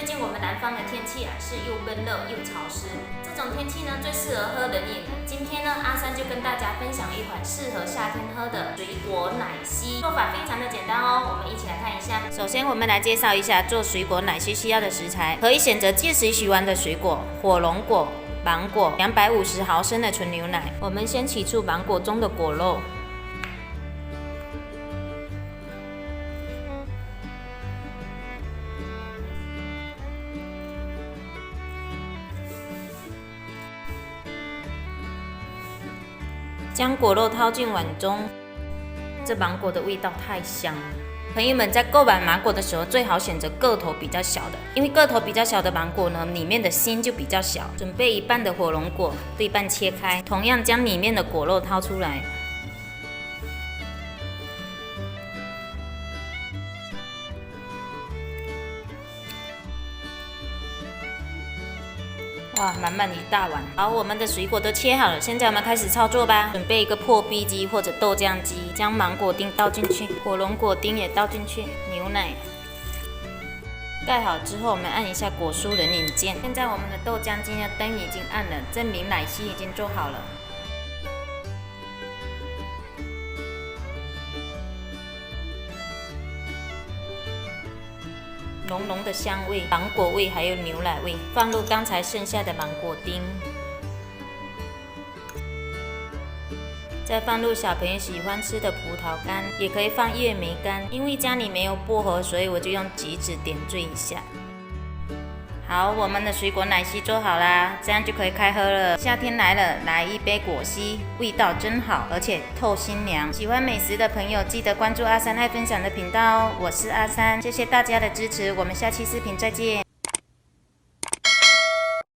最近我们南方的天气是又闷热又潮湿，这种天气最适合喝冷饮。今天阿三就跟大家分享一款适合夏天喝的水果奶昔，做法非常的简单哦。我们一起来看一下。首先我们来介绍一下做水果奶昔需要的食材，可以选择届时喜欢的水果，火龙果、芒果，250毫升的纯牛奶。我们先取出芒果中的果肉。将果肉掏进碗中，这芒果的味道太香了。朋友们在购买芒果的时候，最好选择个头比较小的，因为个头比较小的芒果呢，里面的心就比较小。准备一半的火龙果，对半切开，同样将里面的果肉掏出来。哇，满满一大碗。好，我们的水果都切好了，现在我们开始操作吧。准备一个破壁机或者豆浆机，将芒果丁倒进去，火龙果丁也倒进去，牛奶盖好之后，我们按一下果蔬冷饮键。现在我们的豆浆机灯已经暗了，证明奶昔已经做好了。浓浓的香味、芒果味还有牛奶味，放入刚才剩下的芒果丁，再放入小朋友喜欢吃的葡萄干，也可以放叶莓干。因为家里没有薄荷，所以我就用橘子点缀一下。好，我们的水果奶昔做好啦，这样就可以开喝了。夏天来了，来一杯果昔，味道真好，而且透心凉。喜欢美食的朋友，记得关注阿三爱分享的频道哦。我是阿三，谢谢大家的支持，我们下期视频再见。